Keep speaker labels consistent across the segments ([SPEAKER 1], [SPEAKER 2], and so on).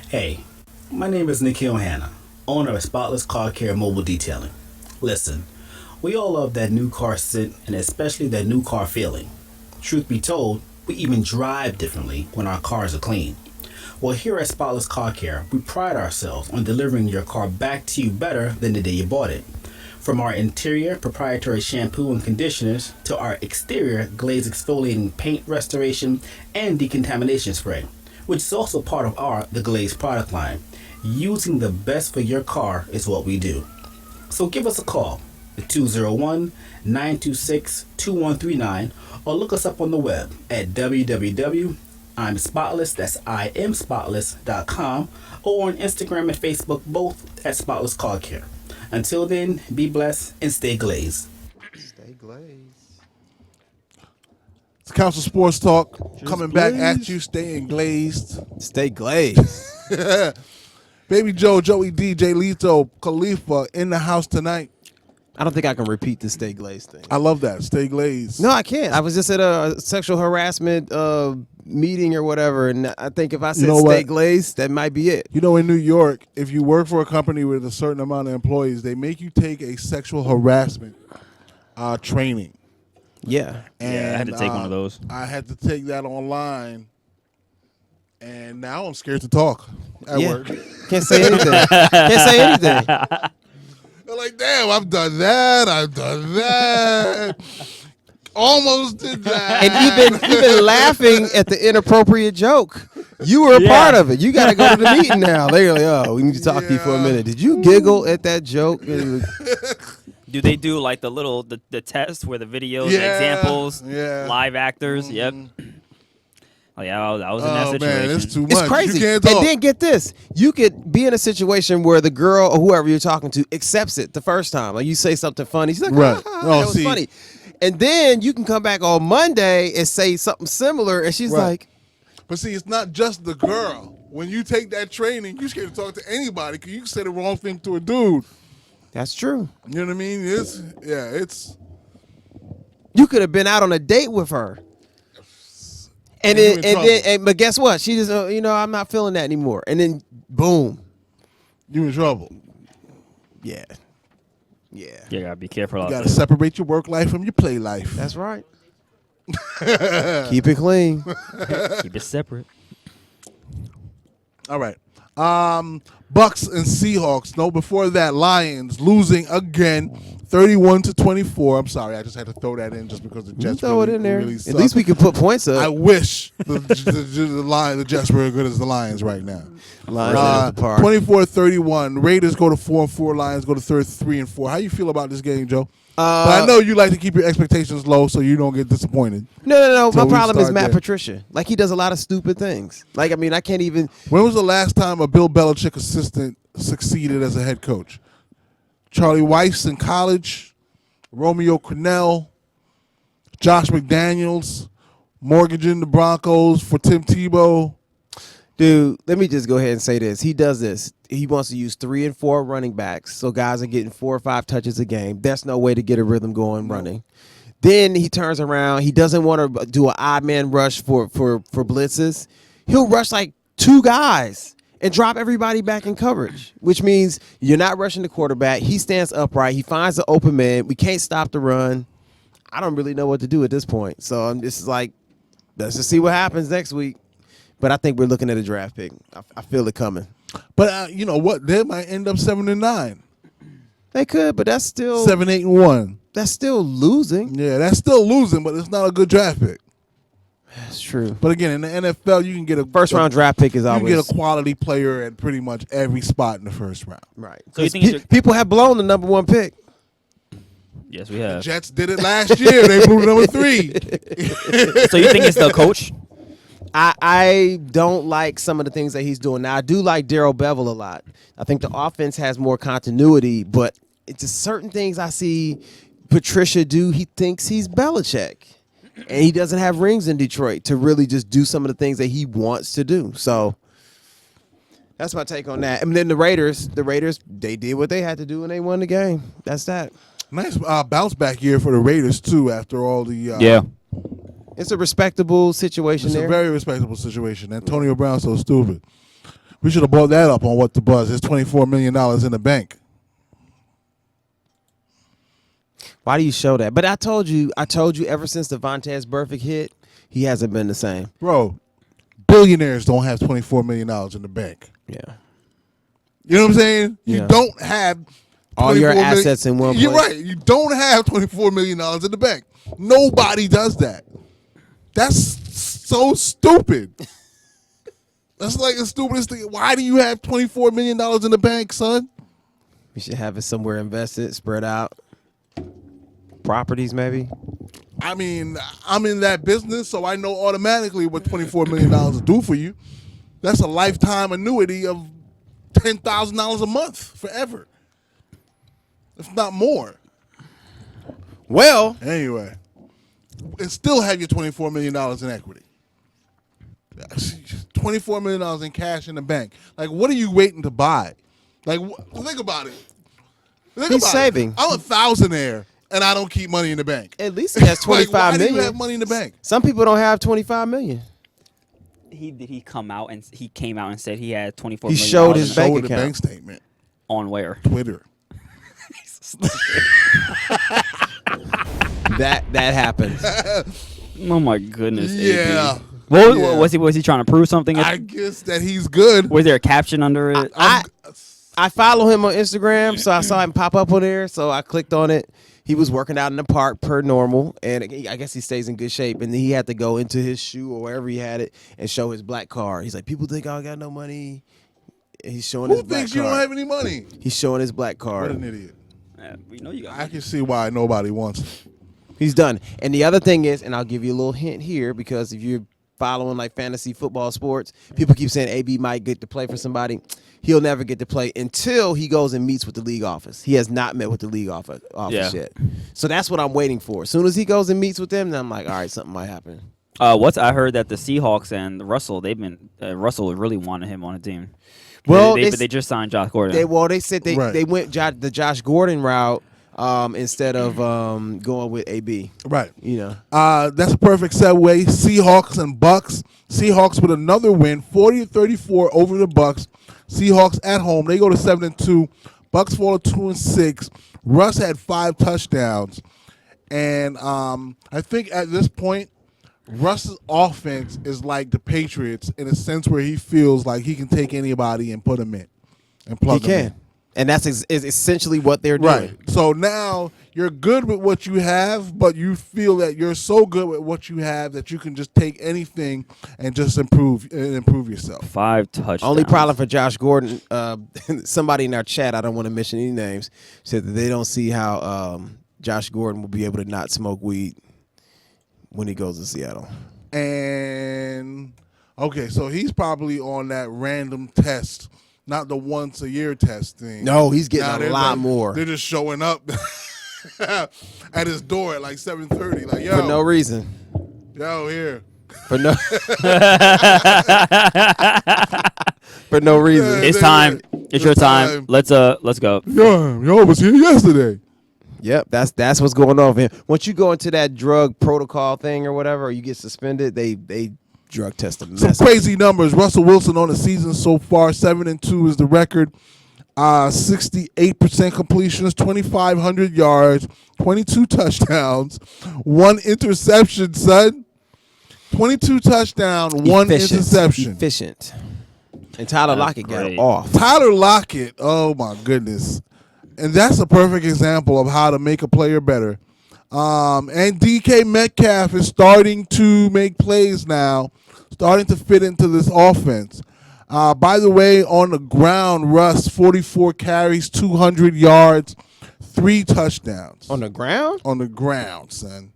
[SPEAKER 1] Hey, my name is Nikhil Hanna, owner of Spotless Car Care Mobile Detailing. Listen, we all love that new car scent and especially that new car feeling. Truth be told, we even drive differently when our cars are clean. Well, here at Spotless Car Care, we pride ourselves on delivering your car back to you better than the day you bought it. From our interior proprietary shampoo and conditioners to our exterior glaze exfoliating paint restoration and decontamination spray, which is also part of our The Glaze product line. Using the best for your car is what we do. So give us a call at 201-926-2139 or look us up on the web at www.imspotless, that's imspotless.com, or on Instagram and Facebook, both at Spotless Car Care. Until then, be blessed and stay glazed.
[SPEAKER 2] Stay glazed.
[SPEAKER 3] It's Council Sports Talk coming back
[SPEAKER 2] glazed.
[SPEAKER 3] at you, staying glazed.
[SPEAKER 2] Stay glazed.
[SPEAKER 3] Baby Joe, Joey, DJ, Lito, Khalifa in the house tonight.
[SPEAKER 2] I don't think I can repeat the stay glazed thing.
[SPEAKER 3] I love that. Stay glazed.
[SPEAKER 2] No, I can't. I was just at a sexual harassment meeting or whatever, and I think if I said stay glazed, that might be it.
[SPEAKER 3] You know, in New York, if you work for a company with a certain amount of employees, they make you take a sexual harassment training.
[SPEAKER 2] Yeah.
[SPEAKER 3] And,
[SPEAKER 4] I had to take one of those.
[SPEAKER 3] I had to take that online, and now I'm scared to talk at work.
[SPEAKER 2] Can't say anything. Can't say anything.
[SPEAKER 3] They're like, damn, I've done that. Almost did that.
[SPEAKER 2] And even laughing at the inappropriate joke. You were a part of it. You got to go to the meeting now. They're like, oh, we need to talk to you for a minute. Did you giggle at that joke?
[SPEAKER 4] Do they do like the test where the videos, examples, live actors? Yep. Oh yeah, I was in that situation.
[SPEAKER 3] Man, it's too much.
[SPEAKER 2] It's crazy.
[SPEAKER 3] You can't
[SPEAKER 2] And
[SPEAKER 3] talk.
[SPEAKER 2] then get this. You could be in a situation where the girl or whoever you're talking to accepts it the first time. Like you say something funny. She's like,
[SPEAKER 3] Right.
[SPEAKER 2] that was funny. And then you can come back on Monday and say something similar, and she's like.
[SPEAKER 3] But see, it's not just the girl. When you take that training, you're scared to talk to anybody because you can say the wrong thing to a dude.
[SPEAKER 2] That's true.
[SPEAKER 3] You know what I mean? It's.
[SPEAKER 2] You could have been out on a date with her. But guess what? She just, I'm not feeling that anymore. And then, boom.
[SPEAKER 3] You in trouble.
[SPEAKER 2] Yeah. Yeah.
[SPEAKER 4] You gotta be careful.
[SPEAKER 3] You gotta separate your work life from your play life.
[SPEAKER 2] That's right. Keep it clean.
[SPEAKER 4] Keep it separate.
[SPEAKER 3] All right. Bucks and Seahawks. No, before that, Lions losing again, 31-24. I'm sorry, I just had to throw that in just because the Jets
[SPEAKER 2] throw it in there.
[SPEAKER 3] really
[SPEAKER 2] At
[SPEAKER 3] suck.
[SPEAKER 2] least we could put points up.
[SPEAKER 3] I wish the Jets were as good as the Lions right now.
[SPEAKER 2] Lions
[SPEAKER 3] 24-31. Raiders go to 4-4. Lions go to 3-4. How you feel about this game, Joe? But I know you like to keep your expectations low so you don't get disappointed.
[SPEAKER 2] No.
[SPEAKER 3] So
[SPEAKER 2] My problem is Matt
[SPEAKER 3] there.
[SPEAKER 2] Patricia. Like, he does a lot of stupid things. Like, I mean, I can't even.
[SPEAKER 3] When was the last time a Bill Belichick assistant succeeded as a head coach? Charlie Weiss in college, Romeo Crennel, Josh McDaniels, mortgaging the Broncos for Tim Tebow.
[SPEAKER 2] Dude, let me just go ahead and say this. He does this. He wants to use 3 and 4 running backs, so guys are getting 4 or 5 touches a game. That's no way to get a rhythm going running. Then he turns around. He doesn't want to do an odd man rush for blitzes. He'll rush like 2 guys and drop everybody back in coverage, which means you're not rushing the quarterback. He stands upright. He finds the open man. We can't stop the run. I don't really know what to do at this point. So I'm just like, let's just see what happens next week. But I think we're looking at a draft pick. I feel it coming.
[SPEAKER 3] But you know what? They might end up 7-9.
[SPEAKER 2] They could, but that's still
[SPEAKER 3] 7-8-1.
[SPEAKER 2] That's still losing.
[SPEAKER 3] Yeah, that's still losing, but it's not a good draft pick.
[SPEAKER 2] That's true.
[SPEAKER 3] But again, in the NFL, you can get a
[SPEAKER 2] first round draft pick is always.
[SPEAKER 3] You can get a quality player at pretty much every spot in the first round.
[SPEAKER 2] Right.
[SPEAKER 4] So you think
[SPEAKER 2] people have blown the number 1 pick.
[SPEAKER 4] Yes, we have.
[SPEAKER 3] The Jets did it last year. They blew number 3.
[SPEAKER 4] So you think it's the coach?
[SPEAKER 2] I don't like some of the things that he's doing. Now, I do like Darrell Bevel a lot. I think the offense has more continuity, but it's just certain things I see Patricia do. He thinks he's Belichick, and he doesn't have rings in Detroit to really just do some of the things that he wants to do. So that's my take on that. And then the Raiders, they did what they had to do, and they won the game. That's that.
[SPEAKER 3] Nice bounce back year for the Raiders, too, after all the
[SPEAKER 4] yeah.
[SPEAKER 2] It's a respectable situation
[SPEAKER 3] It's
[SPEAKER 2] there.
[SPEAKER 3] a very respectable situation. Antonio Brown's so stupid. We should have brought that up on What the Buzz. There's $24 million in the bank.
[SPEAKER 2] Why do you show that? But I told you ever since the Vontaze Burfict hit, he hasn't been the same.
[SPEAKER 3] Bro, billionaires don't have $24 million in the bank.
[SPEAKER 2] Yeah.
[SPEAKER 3] You know what I'm saying?
[SPEAKER 2] Yeah.
[SPEAKER 3] You don't have
[SPEAKER 2] all your assets in one place.
[SPEAKER 3] You're right. You don't have $24 million in the bank. Nobody does that. That's so stupid. That's like the stupidest thing. Why do you have $24 million in the bank, son?
[SPEAKER 2] You should have it somewhere invested, spread out. Properties, maybe.
[SPEAKER 3] I mean, I'm in that business, so I know automatically what $24 million will do for you. That's a lifetime annuity of $10,000 a month forever, if not more.
[SPEAKER 2] Well,
[SPEAKER 3] anyway, and still have your $24 million in equity. $24 million in cash in the bank. Like, what are you waiting to buy? Like, think about it.
[SPEAKER 2] He's saving.
[SPEAKER 3] I'm a thousandaire, and I don't keep money in the bank.
[SPEAKER 2] At least he has 25
[SPEAKER 3] why
[SPEAKER 2] million.
[SPEAKER 3] do you have money in the bank?
[SPEAKER 2] Some people don't have 25 million.
[SPEAKER 4] He came out and said he had 24
[SPEAKER 2] he
[SPEAKER 4] million.
[SPEAKER 2] Showed his bank
[SPEAKER 3] showed
[SPEAKER 2] account.
[SPEAKER 3] The bank statement.
[SPEAKER 4] On where?
[SPEAKER 3] Twitter.
[SPEAKER 2] that happens.
[SPEAKER 4] Oh my goodness.
[SPEAKER 3] Yeah.
[SPEAKER 4] AP. Was he trying to prove something?
[SPEAKER 3] I guess that he's good.
[SPEAKER 4] Was there a caption under it?
[SPEAKER 2] I follow him on Instagram, so I saw him pop up on there, so I clicked on it. He was working out in the park per normal, and I guess he stays in good shape. And then he had to go into his shoe or wherever he had it and show his black card. He's like, people think I got no money. And he's showing his black card.
[SPEAKER 3] Who thinks you don't have any money?
[SPEAKER 2] He's showing his black card.
[SPEAKER 3] What an idiot.
[SPEAKER 4] We know you got
[SPEAKER 3] I can see why nobody wants it.
[SPEAKER 2] He's done. And the other thing is, and I'll give you a little hint here, because if you're following like fantasy football sports, people keep saying AB might get to play for somebody. He'll never get to play until he goes and meets with the league office. He has not met with the league office yet. So that's what I'm waiting for. As soon as he goes and meets with them, then I'm like, all right, something might happen.
[SPEAKER 4] I heard that the Seahawks and Russell, Russell really wanted him on the team.
[SPEAKER 2] Well,
[SPEAKER 4] they just signed Josh Gordon.
[SPEAKER 2] They said they went the Josh Gordon route instead of going with AB.
[SPEAKER 3] Right.
[SPEAKER 2] You know.
[SPEAKER 3] That's a perfect segue. Seahawks and Bucks. Seahawks with another win, 40-34 over the Bucks. Seahawks at home. They go to 7-2. Bucks fall to 2-6. Russ had 5 touchdowns. And I think at this point, Russ's offense is like the Patriots in a sense where he feels like he can take anybody and put them in and plug them in.
[SPEAKER 2] And that's is essentially what they're doing.
[SPEAKER 3] Right. So now you're good with what you have, but you feel that you're so good with what you have that you can just take anything and just improve yourself.
[SPEAKER 4] 5 touchdowns.
[SPEAKER 2] Only problem for Josh Gordon, somebody in our chat, I don't want to mention any names, said that they don't see how Josh Gordon will be able to not smoke weed when he goes to Seattle.
[SPEAKER 3] And, okay, so he's probably on that random test, not the once-a-year test thing.
[SPEAKER 2] No, he's getting a lot more.
[SPEAKER 3] They're just showing up at his door at like 7:30. Like, yo.
[SPEAKER 2] For no reason.
[SPEAKER 3] Yo, here.
[SPEAKER 2] For no For no reason.
[SPEAKER 4] It's time. It's your time. Let's go.
[SPEAKER 3] Yo was here yesterday.
[SPEAKER 2] Yep, that's what's going on, man. Once you go into that drug protocol thing or whatever, or you get suspended, they drug test them.
[SPEAKER 3] Some crazy numbers. Russell Wilson on the season so far, 7-2 is the record. 68% completions, 2,500 yards, 22 touchdowns, 1 interception, son. 22 touchdown, 1 interception.
[SPEAKER 2] Efficient. And Tyler Lockett got off.
[SPEAKER 3] Tyler Lockett, oh my goodness. And that's a perfect example of how to make a player better. And DK Metcalf is starting to make plays now, starting to fit into this offense. By the way, on the ground, Russ, 44 carries, 200 yards, 3 touchdowns.
[SPEAKER 2] On the ground?
[SPEAKER 3] On the ground, son.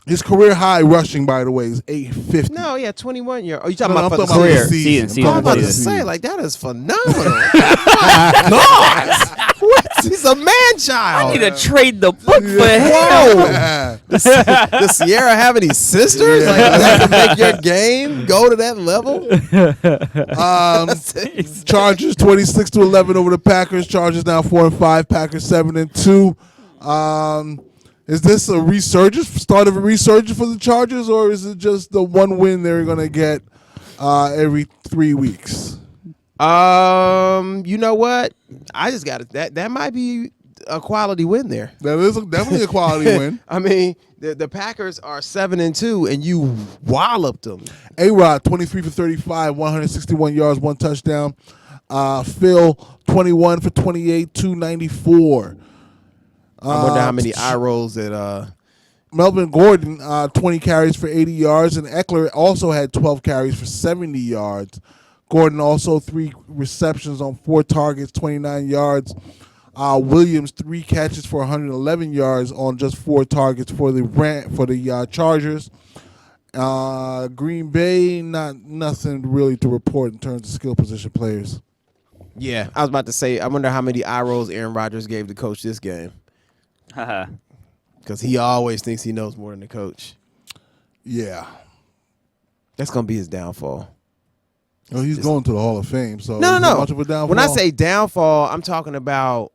[SPEAKER 3] His career high rushing, by the way, is 850.
[SPEAKER 2] No, yeah, 21 years. Oh, you talking about
[SPEAKER 3] I'm
[SPEAKER 2] for the
[SPEAKER 3] talking about
[SPEAKER 2] career?
[SPEAKER 3] season.
[SPEAKER 2] I'm about to say, like, that is phenomenal. God. What? He's a man-child.
[SPEAKER 4] I need to trade the book for him.
[SPEAKER 3] Whoa.
[SPEAKER 2] Does Sierra have any sisters?
[SPEAKER 3] Yeah.
[SPEAKER 2] Like, that can make your game go to that level?
[SPEAKER 3] Chargers 26-11 over the Packers. Chargers now 4-5. Packers 7-2. Is this a resurgence, start of a resurgence for the Chargers, or is it just the one win they're going to get every 3 weeks?
[SPEAKER 2] You know what? I just got it. That might be a quality win there.
[SPEAKER 3] That is definitely a quality win.
[SPEAKER 2] I mean, the Packers are 7-2, and you walloped them.
[SPEAKER 3] A-Rod, 23 for 35, 161 yards, 1 touchdown. Phil, 21 for 28, 294.
[SPEAKER 2] I wonder how many eye rolls that.
[SPEAKER 3] Melvin Gordon, 20 carries for 80 yards, and Eckler also had 12 carries for 70 yards. Gordon also 3 receptions on 4 targets, 29 yards. Williams 3 catches for 111 yards on just 4 targets for the Chargers. Green Bay, nothing really to report in terms of skill position players.
[SPEAKER 2] Yeah, I was about to say, I wonder how many eye rolls Aaron Rodgers gave the coach this game. Because he always thinks he knows more than the coach.
[SPEAKER 3] Yeah.
[SPEAKER 2] That's going to be his downfall.
[SPEAKER 3] Well, he's going to the Hall of Fame, so
[SPEAKER 2] no.
[SPEAKER 3] much of a downfall.
[SPEAKER 2] When I say downfall, I'm talking about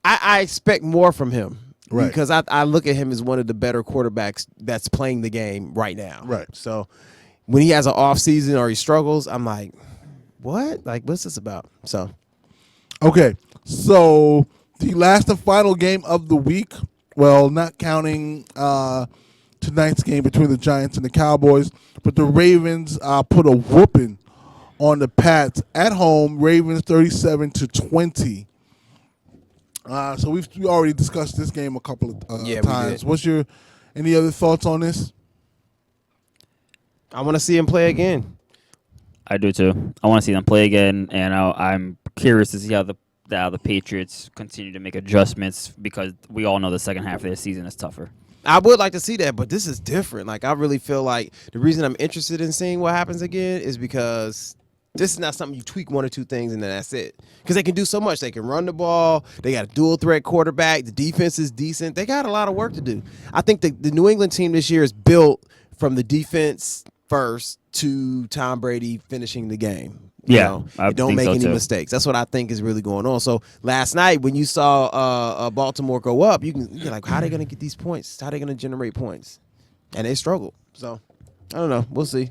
[SPEAKER 2] I expect more from him.
[SPEAKER 3] Right.
[SPEAKER 2] Because I look at him as one of the better quarterbacks that's playing the game right now.
[SPEAKER 3] Right.
[SPEAKER 2] So when he has an off season or he struggles, I'm like, what? Like, what's this about? So.
[SPEAKER 3] Okay. So the last and final game of the week, well, not counting tonight's game between the Giants and the Cowboys, but the Ravens put a whooping on the Pats at home. Ravens 37-20. So we already discussed this game a couple of times. What's any other thoughts on this?
[SPEAKER 2] I want to see him play again.
[SPEAKER 4] I do too. I want to see them play again, and I'm curious to see how the Patriots continue to make adjustments, because we all know the second half of their season is tougher.
[SPEAKER 2] I would like to see that, but this is different. Like, I really feel like the reason I'm interested in seeing what happens again is because this is not something you tweak 1 or 2 things and then that's it. Because they can do so much. They can run the ball. They got a dual threat quarterback. The defense is decent. They got a lot of work to do. I think the New England team this year is built from the defense first to Tom Brady finishing the game. Don't make any mistakes. That's what I think is really going on. So last night when you saw Baltimore go up, you're like, how are they going to get these points? How are they going to generate points? And they struggled. So I don't know. We'll see.